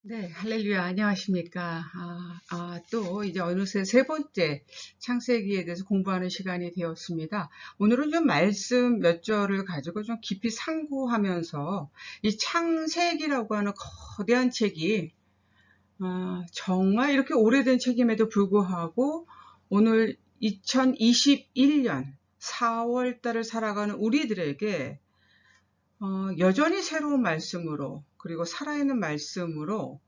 네, 할렐루야, 안녕하십니까. 또 이제 어느새 세 번째 창세기에 대해서 공부하는 시간이 되었습니다. 오늘은 좀 말씀 몇 절을 가지고 좀 깊이 상고하면서 이 창세기라고 하는 거대한 책이 정말 이렇게 오래된 책임에도 불구하고 오늘 2021년 4월 달을 살아가는 우리들에게 여전히 새로운 말씀으로 그리고 살아있는 말씀으로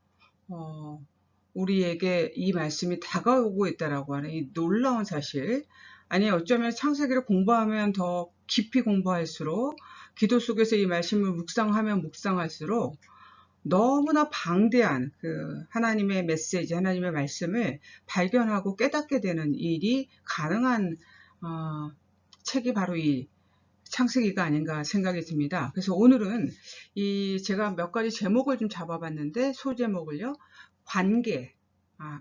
우리에게 이 말씀이 다가오고 있다라고 하는 이 놀라운 사실. 아니 어쩌면 창세기를 공부하면 더 깊이 공부할수록 기도 속에서 이 말씀을 묵상하면 묵상할수록 너무나 방대한 그 하나님의 메시지, 하나님의 말씀을 발견하고 깨닫게 되는 일이 가능한 책이 바로 이 창세기가 아닌가 생각이 듭니다. 그래서 오늘은 제가 몇 가지 제목을 좀 잡아봤는데 소제목을요. 관계,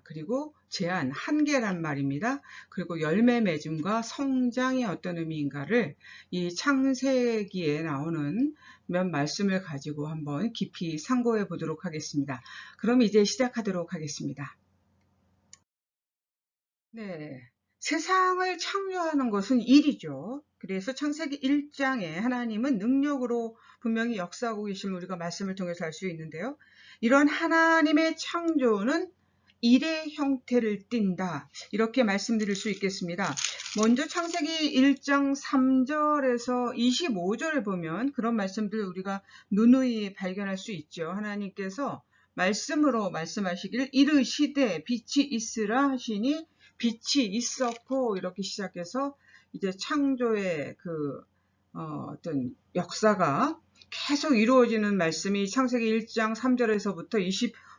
그리고 제한, 한계란 말입니다. 그리고 열매 맺음과 성장이 어떤 의미인가를 이 창세기에 나오는 몇 말씀을 가지고 한번 깊이 상고해 보도록 하겠습니다. 그럼 이제 시작하도록 하겠습니다. 네. 세상을 창조하는 것은 일이죠. 그래서 창세기 1장에 하나님은 능력으로 분명히 역사하고 계심을 우리가 말씀을 통해서 알 수 있는데요. 이런 하나님의 창조는 일의 형태를 띈다. 이렇게 말씀드릴 수 있겠습니다. 먼저 창세기 1장 3절에서 25절에 보면 그런 말씀들을 우리가 누누이 발견할 수 있죠. 하나님께서 말씀으로 말씀하시길 이르시되 빛이 있으라 하시니 빛이 있었고 이렇게 시작해서 이제 창조의 어떤 역사가 계속 이루어지는 말씀이 창세기 1장 3절에서부터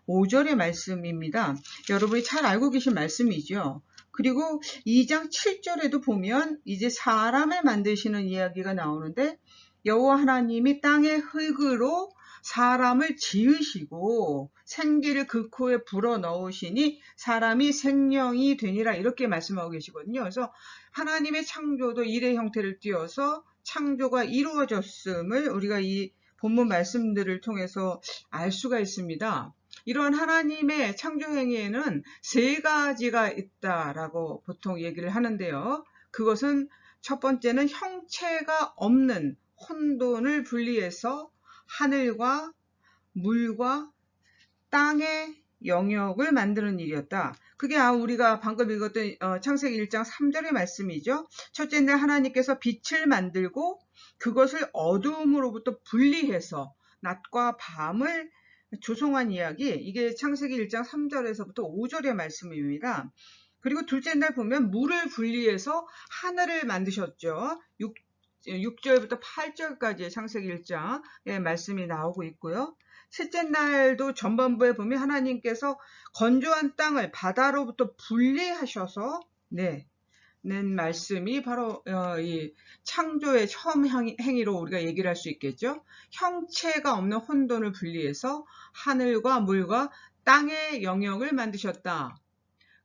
25절의 말씀입니다. 여러분이 잘 알고 계신 말씀이죠. 그리고 2장 7절에도 보면 이제 사람을 만드시는 이야기가 나오는데 여호와 하나님이 땅의 흙으로 사람을 지으시고 생기를 그 코에 불어넣으시니 사람이 생명이 되니라 이렇게 말씀하고 계시거든요. 그래서 하나님의 창조도 일의 형태를 띄어서 창조가 이루어졌음을 우리가 이 본문 말씀들을 통해서 알 수가 있습니다. 이러한 하나님의 창조 행위에는 세 가지가 있다라고 보통 얘기를 하는데요. 그것은 첫 번째는 형체가 없는 혼돈을 분리해서 하늘과 물과 땅의 영역을 만드는 일이었다. 그게 우리가 방금 읽었던 창세기 1장 3절의 말씀이죠. 첫째는 하나님께서 빛을 만들고 그것을 어두움으로부터 분리해서 낮과 밤을 조성한 이야기, 이게 창세기 1장 3절에서부터 5절의 말씀입니다. 그리고 둘째 날 보면 물을 분리해서 하늘을 만드셨죠. 6절부터 8절까지의 창세기 1장의 말씀이 나오고 있고요. 셋째 날도 전반부에 보면 하나님께서 건조한 땅을 바다로부터 분리하셔서 낸 말씀이 바로 이 창조의 처음 행위로 우리가 얘기를 할 수 있겠죠. 형체가 없는 혼돈을 분리해서 하늘과 물과 땅의 영역을 만드셨다.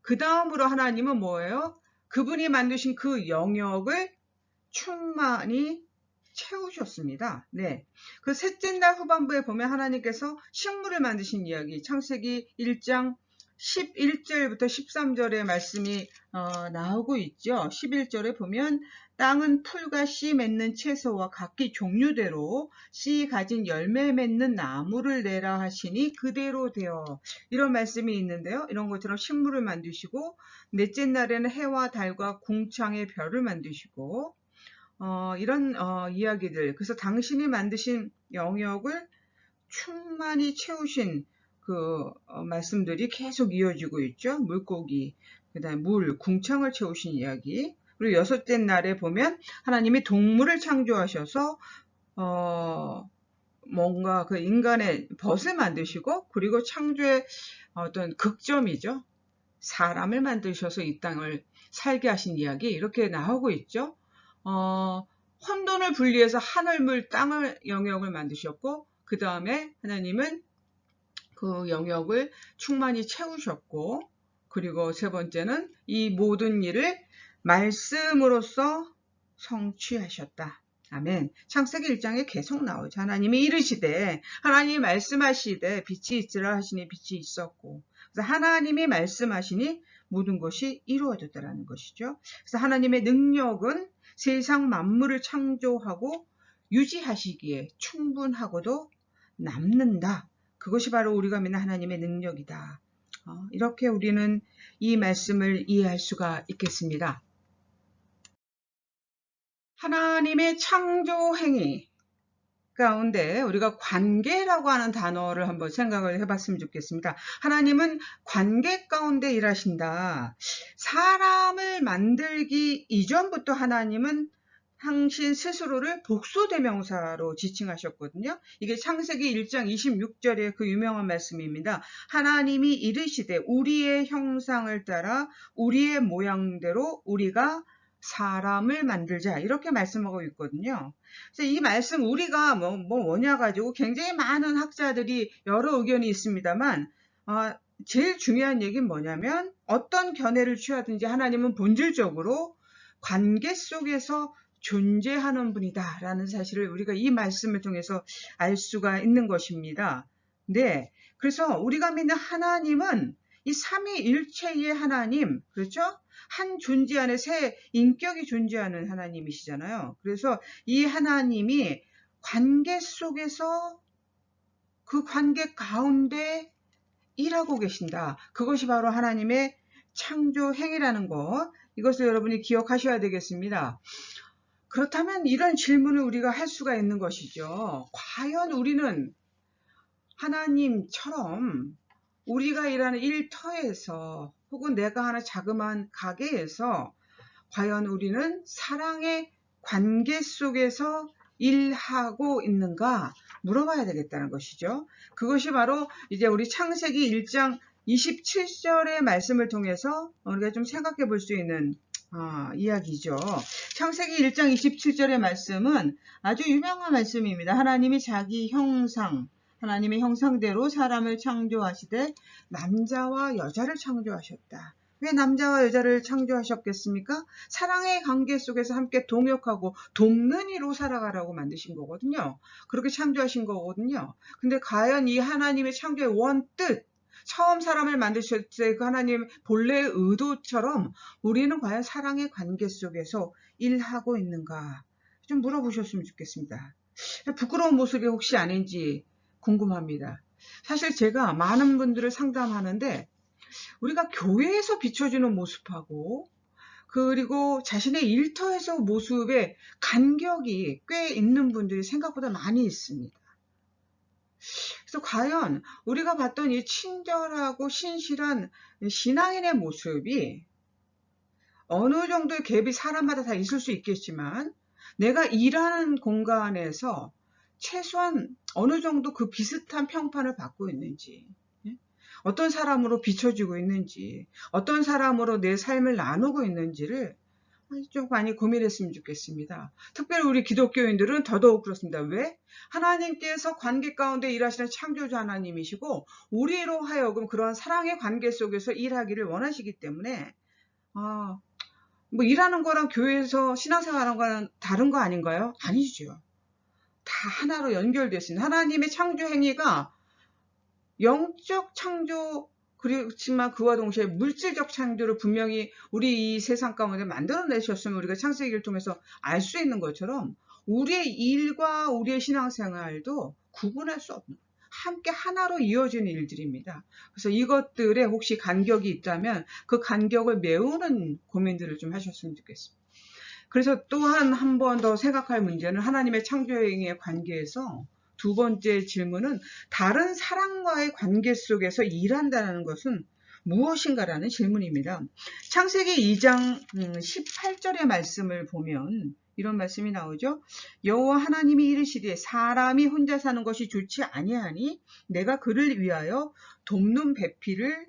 그 다음으로 하나님은 뭐예요? 그분이 만드신 그 영역을 충만히 채우셨습니다. 네. 그 셋째 날 후반부에 보면 하나님께서 식물을 만드신 이야기, 창세기 1장 11절부터 13절의 말씀이 나오고 있죠. 11절에 보면 땅은 풀과 씨 맺는 채소와 각기 종류대로 씨 가진 열매 맺는 나무를 내라 하시니 그대로 되어, 이런 말씀이 있는데요. 이런 것처럼 식물을 만드시고 넷째 날에는 해와 달과 궁창의 별을 만드시고 이런 이야기들, 그래서 당신이 만드신 영역을 충만히 채우신 그 말씀들이 계속 이어지고 있죠. 물고기, 그 다음에 물, 궁창을 채우신 이야기. 그리고 여섯째 날에 보면 하나님이 동물을 창조하셔서 뭔가 그 인간의 벗을 만드시고, 그리고 창조의 어떤 극점이죠. 사람을 만드셔서 이 땅을 살게 하신 이야기, 이렇게 나오고 있죠. 혼돈을 분리해서 하늘, 물, 땅을 영역을 만드셨고, 그 다음에 하나님은 그 영역을 충만히 채우셨고, 그리고 세 번째는 이 모든 일을 말씀으로써 성취하셨다. 아멘. 창세기 1장에 계속 나오죠. 하나님이 이르시되, 하나님이 말씀하시되 빛이 있으라 하시니 빛이 있었고, 그래서 하나님이 말씀하시니 모든 것이 이루어졌다라는 것이죠. 그래서 하나님의 능력은 세상 만물을 창조하고 유지하시기에 충분하고도 남는다. 그것이 바로 우리가 믿는 하나님의 능력이다. 이렇게 우리는 이 말씀을 이해할 수가 있겠습니다. 하나님의 창조 행위 가운데 우리가 관계라고 하는 단어를 한번 생각을 해봤으면 좋겠습니다. 하나님은 관계 가운데 일하신다. 사람을 만들기 이전부터 하나님은 당신 스스로를 복수대명사로 지칭하셨거든요. 이게 창세기 1장 26절의 그 유명한 말씀입니다. 하나님이 이르시되 우리의 형상을 따라 우리의 모양대로 우리가 사람을 만들자, 이렇게 말씀하고 있거든요. 그래서 이 말씀 우리가 뭐냐 가지고 굉장히 많은 학자들이 여러 의견이 있습니다만 제일 중요한 얘기는 뭐냐면 어떤 견해를 취하든지 하나님은 본질적으로 관계 속에서 존재하는 분이다 라는 사실을 우리가 이 말씀을 통해서 알 수가 있는 것입니다. 네, 그래서 우리가 믿는 하나님은 이 삼위일체의 하나님, 그렇죠? 한 존재 안에 세 인격이 존재하는 하나님이시잖아요. 그래서 이 하나님이 관계 속에서 그 관계 가운데 일하고 계신다. 그것이 바로 하나님의 창조 행위라는 것, 이것을 여러분이 기억하셔야 되겠습니다. 그렇다면 이런 질문을 우리가 할 수가 있는 것이죠. 과연 우리는 하나님처럼 우리가 일하는 일터에서 혹은 내가 하는 자그마한 가게에서 과연 우리는 사랑의 관계 속에서 일하고 있는가 물어봐야 되겠다는 것이죠. 그것이 바로 이제 우리 창세기 1장 27절의 말씀을 통해서 우리가 좀 생각해 볼 수 있는 이야기죠. 창세기 1장 27절의 말씀은 아주 유명한 말씀입니다. 하나님이 자기 형상, 하나님의 형상대로 사람을 창조하시되 남자와 여자를 창조하셨다. 왜 남자와 여자를 창조하셨겠습니까? 사랑의 관계 속에서 함께 동역하고 돕는 이로 살아가라고 만드신 거거든요. 그렇게 창조하신 거거든요. 근데 과연 이 하나님의 창조의 원뜻, 처음 사람을 만드셨을 때 그 하나님 본래의 의도처럼 우리는 과연 사랑의 관계 속에서 일하고 있는가 좀 물어보셨으면 좋겠습니다. 부끄러운 모습이 혹시 아닌지 궁금합니다. 사실 제가 많은 분들을 상담하는데 우리가 교회에서 비춰주는 모습하고 그리고 자신의 일터에서 모습에 간격이 꽤 있는 분들이 생각보다 많이 있습니다. 그래서 과연 우리가 봤던 이 친절하고 신실한 신앙인의 모습이 어느 정도의 갭이 사람마다 다 있을 수 있겠지만 내가 일하는 공간에서 최소한 어느 정도 그 비슷한 평판을 받고 있는지, 어떤 사람으로 비춰지고 있는지, 어떤 사람으로 내 삶을 나누고 있는지를 좀 많이 고민했으면 좋겠습니다. 특별히 우리 기독교인들은 더더욱 그렇습니다. 왜? 하나님께서 관계 가운데 일하시는 창조주 하나님이시고 우리로 하여금 그러한 사랑의 관계 속에서 일하기를 원하시기 때문에 뭐 일하는 거랑 교회에서 신앙생활하는 거랑 다른 거 아닌가요? 아니죠. 다 하나로 연결되어 있습니다. 하나님의 창조 행위가 영적 창조 그렇지만 그와 동시에 물질적 창조를 분명히 우리 이 세상 가운데 만들어내셨으면 우리가 창세기를 통해서 알 수 있는 것처럼 우리의 일과 우리의 신앙생활도 구분할 수 없는 함께 하나로 이어지는 일들입니다. 그래서 이것들에 혹시 간격이 있다면 그 간격을 메우는 고민들을 좀 하셨으면 좋겠습니다. 그래서 또한 한 번 더 생각할 문제는 하나님의 창조행위의 관계에서 두 번째 질문은 다른 사람과의 관계 속에서 일한다는 것은 무엇인가라는 질문입니다. 창세기 2장 18절의 말씀을 보면 이런 말씀이 나오죠. 여호와 하나님이 이르시되 사람이 혼자 사는 것이 좋지 아니하니 내가 그를 위하여 돕는 배필을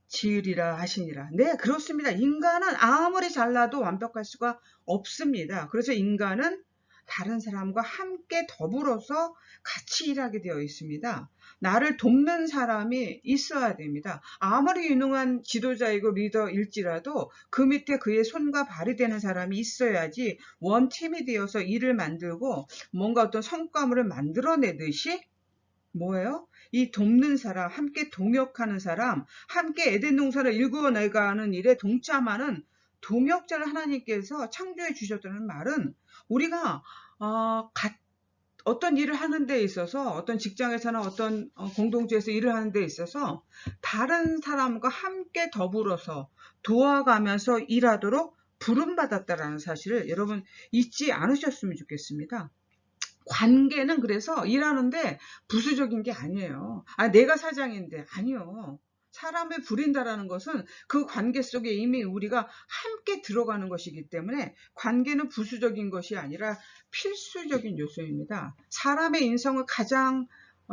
지으리라 하시니라. 네, 그렇습니다. 인간은 아무리 잘나도 완벽할 수가 없습니다. 그래서 인간은 다른 사람과 함께 더불어서 같이 일하게 되어 있습니다. 나를 돕는 사람이 있어야 됩니다. 아무리 유능한 지도자이고 리더일지라도 그 밑에 그의 손과 발이 되는 사람이 있어야지 원팀이 되어서 일을 만들고 뭔가 어떤 성과물을 만들어내듯이 뭐예요? 이 돕는 사람, 함께 동역하는 사람, 함께 에덴 동산을 일구어내가는 일에 동참하는 동역자를 하나님께서 창조해 주셨다는 말은 우리가 어떤 일을 하는 데 있어서 어떤 직장에서나 어떤 공동체에서 일을 하는 데 있어서 다른 사람과 함께 더불어서 도와가면서 일하도록 부름받았다라는 사실을 여러분 잊지 않으셨으면 좋겠습니다. 관계는 그래서 일하는데 부수적인 게 아니에요. 내가 사장인데 아니요. 사람을 부린다라는 것은 그 관계 속에 이미 우리가 함께 들어가는 것이기 때문에 관계는 부수적인 것이 아니라 필수적인 요소입니다. 사람의 인성을 가장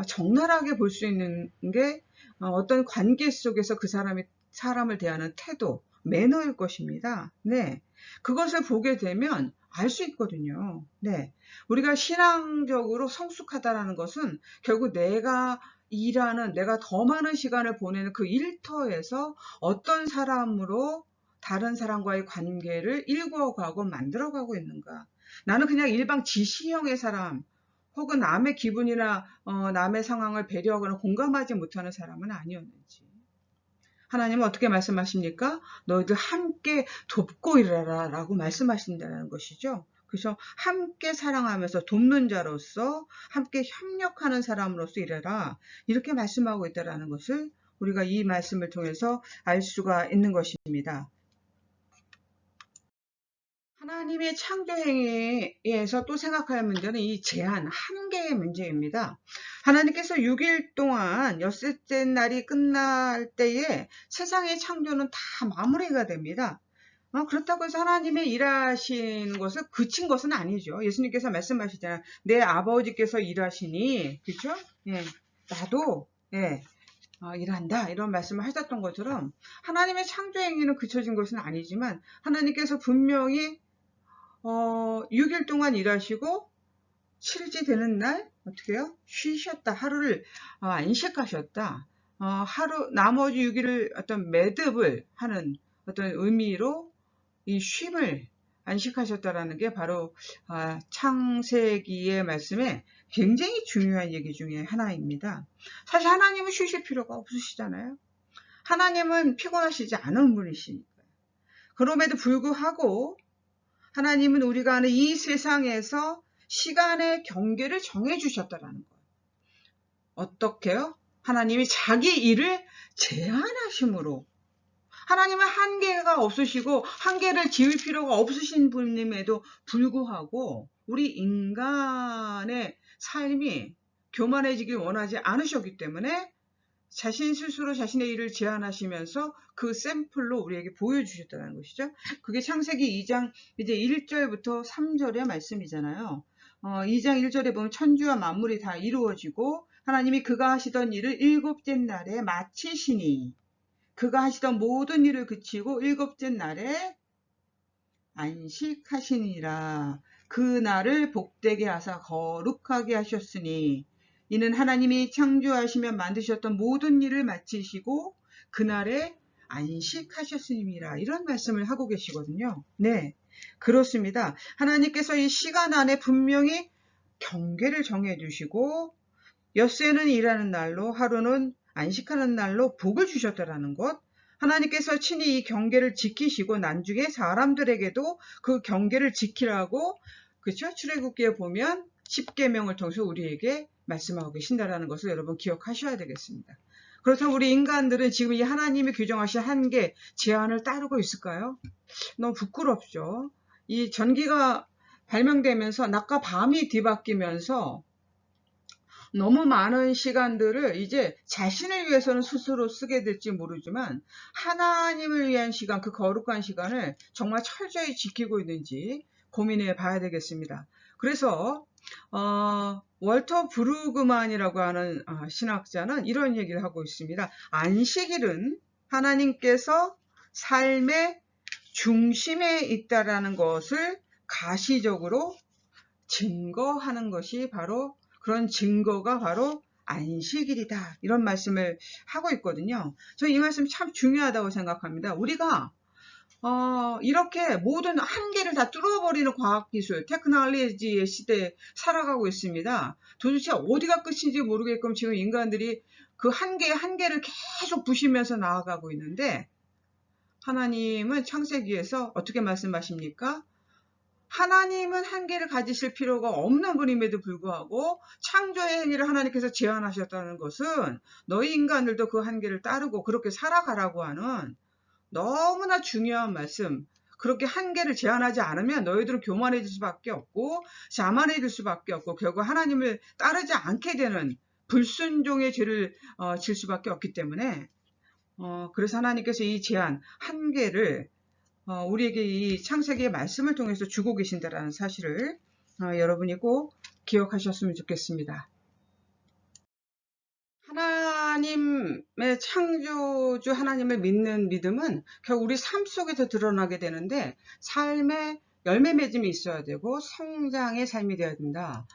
적나라하게 볼 수 있는 게 어떤 관계 속에서 그 사람을 대하는 태도, 매너일 것입니다. 네. 그것을 보게 되면 알 수 있거든요. 네. 우리가 신앙적으로 성숙하다라는 것은 결국 내가 더 많은 시간을 보내는 그 일터에서 어떤 사람으로 다른 사람과의 관계를 일구어가고 만들어가고 있는가. 나는 그냥 일방 지시형의 사람, 혹은 남의 기분이나 남의 상황을 배려하거나 공감하지 못하는 사람은 아니었는지. 하나님은 어떻게 말씀하십니까? 너희들 함께 돕고 일하라 라고 말씀하신다는 것이죠. 그래서 함께 사랑하면서 돕는 자로서 함께 협력하는 사람으로서 일해라. 이렇게 말씀하고 있다는 것을 우리가 이 말씀을 통해서 알 수가 있는 것입니다. 하나님의 창조 행위에서 또 생각할 문제는 이 제한, 한계의 문제입니다. 하나님께서 6일 동안 엿새째 날이 끝날 때에 세상의 창조는 다 마무리가 됩니다. 그렇다고 해서 하나님의 일하신 것을 그친 것은 아니죠. 예수님께서 말씀하시잖아요. 내 아버지께서 일하시니, 그렇죠? 예, 나도 일한다 이런 말씀을 하셨던 것처럼 하나님의 창조 행위는 그쳐진 것은 아니지만 하나님께서 분명히 6일 동안 일하시고 7지 되는 날 어떻게 해요? 쉬셨다. 하루를 안식하셨다. 나머지 6일을 어떤 매듭을 하는 어떤 의미로 이 쉼을 안식하셨다라는 게 바로 창세기의 말씀에 굉장히 중요한 얘기 중에 하나입니다. 사실 하나님은 쉬실 필요가 없으시잖아요. 하나님은 피곤하시지 않은 분이시니까요. 그럼에도 불구하고 하나님은 우리가 아는 이 세상에서 시간의 경계를 정해주셨다라는 거예요. 어떻게요? 하나님이 자기 일을 제한하심으로 하나님은 한계가 없으시고 한계를 지을 필요가 없으신 분임에도 불구하고 우리 인간의 삶이 교만해지길 원하지 않으셨기 때문에 자신 스스로 자신의 일을 제한하시면서 그 샘플로 우리에게 보여주셨다는 것이죠. 그게 창세기 2장 이제 1절부터 3절의 말씀이잖아요. 2장 1절에 보면 천지와 만물이 다 이루어지고 하나님이 그가 하시던 일을 7째 날에 마치시니 그가 하시던 모든 일을 그치고 7째 날에 안식하시니라. 그 날을 복되게 하사 거룩하게 하셨으니 이는 하나님이 창조하시며 만드셨던 모든 일을 마치시고 그날에 안식하셨음이라. 이런 말씀을 하고 계시거든요. 네, 그렇습니다. 하나님께서 이 시간 안에 분명히 경계를 정해주시고 엿새는 일하는 날로 하루는 안식하는 날로 복을 주셨다라는 것. 하나님께서 친히 이 경계를 지키시고 나중에 사람들에게도 그 경계를 지키라고 그렇죠? 출애굽기에 보면 10계명을 통해서 우리에게 말씀하고 계신다라는 것을 여러분 기억하셔야 되겠습니다. 그렇다면 우리 인간들은 지금 이 하나님이 규정하신 한계, 제한을 따르고 있을까요? 너무 부끄럽죠. 이 전기가 발명되면서 낮과 밤이 뒤바뀌면서 너무 많은 시간들을 이제 자신을 위해서는 스스로 쓰게 될지 모르지만 하나님을 위한 시간, 그 거룩한 시간을 정말 철저히 지키고 있는지 고민해 봐야 되겠습니다. 그래서 월터 브루그만이라고 하는 신학자는 이런 얘기를 하고 있습니다. 안식일은 하나님께서 삶의 중심에 있다라는 것을 가시적으로 증거하는 것이 바로 그런 증거가 바로 안식일이다. 이런 말씀을 하고 있거든요. 저는 이 말씀 참 중요하다고 생각합니다. 우리가 이렇게 모든 한계를 다 뚫어버리는 과학기술, 테크놀로지의 시대에 살아가고 있습니다. 도대체 어디가 끝인지 모르게끔 지금 인간들이 그 한계를 계속 부시면서 나아가고 있는데, 하나님은 창세기에서 어떻게 말씀하십니까? 하나님은 한계를 가지실 필요가 없는 분임에도 불구하고 창조의 행위를 하나님께서 제안하셨다는 것은 너희 인간들도 그 한계를 따르고 그렇게 살아가라고 하는 너무나 중요한 말씀. 그렇게 한계를 제한하지 않으면 너희들은 교만해질 수밖에 없고 자만해질 수밖에 없고 결국 하나님을 따르지 않게 되는 불순종의 죄를 질 수밖에 없기 때문에 그래서 하나님께서 이 제한, 한계를 우리에게 이 창세기의 말씀을 통해서 주고 계신다라는 사실을 여러분이 꼭 기억하셨으면 좋겠습니다. 하나님의 창조주 하나님을 믿는 믿음은 결국 우리 삶 속에서 드러나게 되는데 삶의 열매 맺음이 있어야 되고 성장의 삶이 되어야 된다.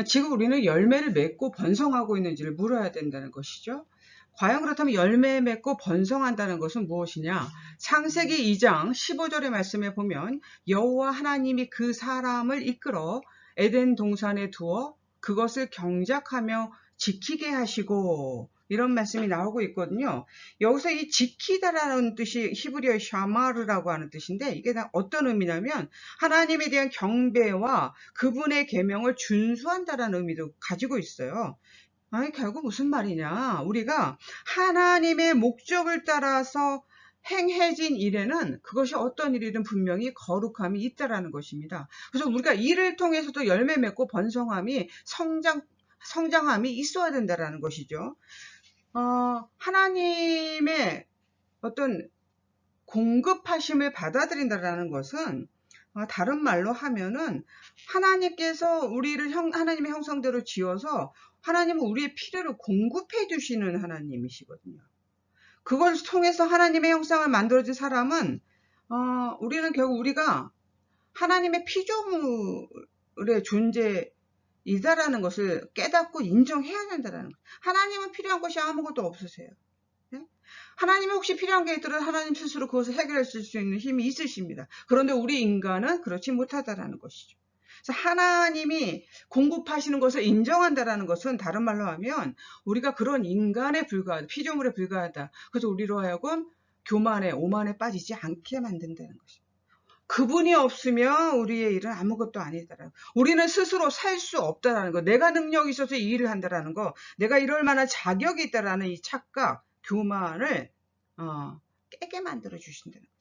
지금 우리는 열매를 맺고 번성하고 있는지를 물어야 된다는 것이죠. 과연 그렇다면 열매 맺고 번성한다는 것은 무엇이냐? 창세기 2장 15절의 말씀에 보면 여호와 하나님이 그 사람을 이끌어 에덴 동산에 두어 그것을 경작하며 지키게 하시고 이런 말씀이 나오고 있거든요. 여기서 이 지키다라는 뜻이 히브리어의 샤마르라고 하는 뜻인데 이게 다 어떤 의미냐면 하나님에 대한 경배와 그분의 계명을 준수한다라는 의미도 가지고 있어요. 아니 결국 무슨 말이냐? 우리가 하나님의 목적을 따라서 행해진 일에는 그것이 어떤 일이든 분명히 거룩함이 있다라는 것입니다. 그래서 우리가 일을 통해서도 열매 맺고 번성함이 성장함이 있어야 된다라는 것이죠. 하나님의 어떤 공급하심을 받아들인다라는 것은 다른 말로 하면은 하나님께서 우리를 하나님의 형상대로 지어서 하나님은 우리의 필요를 공급해 주시는 하나님이시거든요. 그걸 통해서 하나님의 형상을 만들어진 사람은 우리는 결국 우리가 하나님의 피조물의 존재이다라는 것을 깨닫고 인정해야 된다는 거예요. 하나님은 필요한 것이 아무것도 없으세요. 네? 하나님이 혹시 필요한 게 있더라도 하나님 스스로 그것을 해결했을 수 있는 힘이 있으십니다. 그런데 우리 인간은 그렇지 못하다라는 것이죠. 그래서 하나님이 공급하시는 것을 인정한다라는 것은 다른 말로 하면 우리가 그런 인간에 불과하다, 피조물에 불과하다. 그래서 우리로 하여금 교만에 오만에 빠지지 않게 만든다는 것이죠. 그분이 없으면 우리의 일은 아무것도 아니다라는 거. 우리는 스스로 살 수 없다라는 거. 내가 능력이 있어서 이 일을 한다라는 거. 내가 이럴 만한 자격이 있다라는 이 착각, 교만을 깨게 만들어 주신다는 거.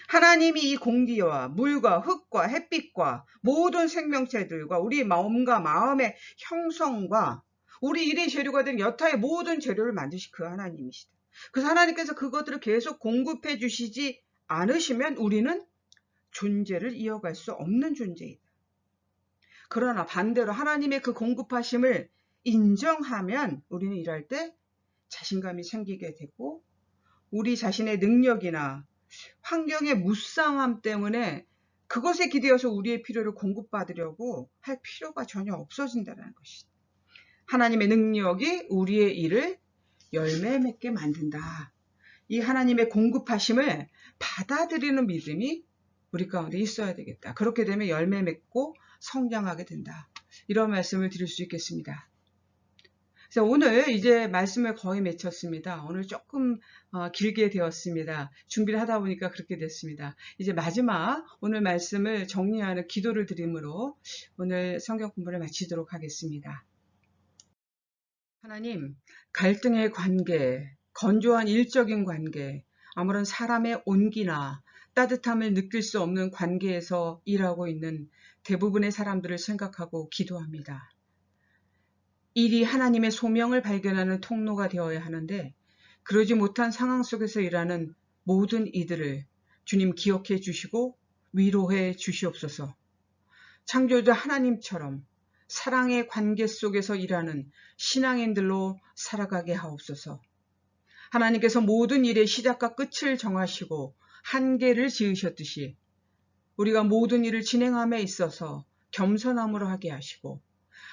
하나님이 이 공기와 물과 흙과 햇빛과 모든 생명체들과 우리 몸과 마음의 형성과 우리 일의 재료가 된 여타의 모든 재료를 만드신 그 하나님이시다. 그래서 하나님께서 그것들을 계속 공급해 주시지 않으시면 우리는 존재를 이어갈 수 없는 존재이다. 그러나 반대로 하나님의 그 공급하심을 인정하면 우리는 일할 때 자신감이 생기게 되고 우리 자신의 능력이나 환경의 무쌍함 때문에 그것에 기대어서 우리의 필요를 공급받으려고 할 필요가 전혀 없어진다는 것이다. 하나님의 능력이 우리의 일을 열매 맺게 만든다. 이 하나님의 공급하심을 받아들이는 믿음이 우리 가운데 있어야 되겠다. 그렇게 되면 열매 맺고 성장하게 된다. 이런 말씀을 드릴 수 있겠습니다. 그래서 오늘 이제 말씀을 거의 마쳤습니다. 오늘 조금 길게 되었습니다. 준비를 하다 보니까 그렇게 됐습니다. 이제 마지막 오늘 말씀을 정리하는 기도를 드림으로 오늘 성경 공부를 마치도록 하겠습니다. 하나님, 갈등의 관계, 건조한 일적인 관계, 아무런 사람의 온기나 따뜻함을 느낄 수 없는 관계에서 일하고 있는 대부분의 사람들을 생각하고 기도합니다. 일이 하나님의 소명을 발견하는 통로가 되어야 하는데 그러지 못한 상황 속에서 일하는 모든 이들을 주님 기억해 주시고 위로해 주시옵소서. 창조주 하나님처럼 사랑의 관계 속에서 일하는 신앙인들로 살아가게 하옵소서. 하나님께서 모든 일의 시작과 끝을 정하시고 한계를 지으셨듯이 우리가 모든 일을 진행함에 있어서 겸손함으로 하게 하시고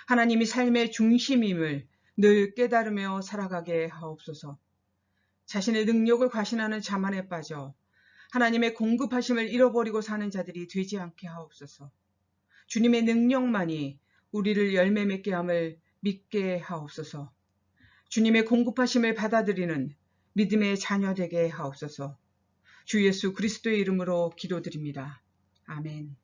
하나님이 삶의 중심임을 늘 깨달으며 살아가게 하옵소서. 자신의 능력을 과신하는 자만에 빠져 하나님의 공급하심을 잃어버리고 사는 자들이 되지 않게 하옵소서. 주님의 능력만이 우리를 열매 맺게 함을 믿게 하옵소서. 주님의 공급하심을 받아들이는 믿음의 자녀 되게 하옵소서. 주 예수 그리스도의 이름으로 기도드립니다. 아멘.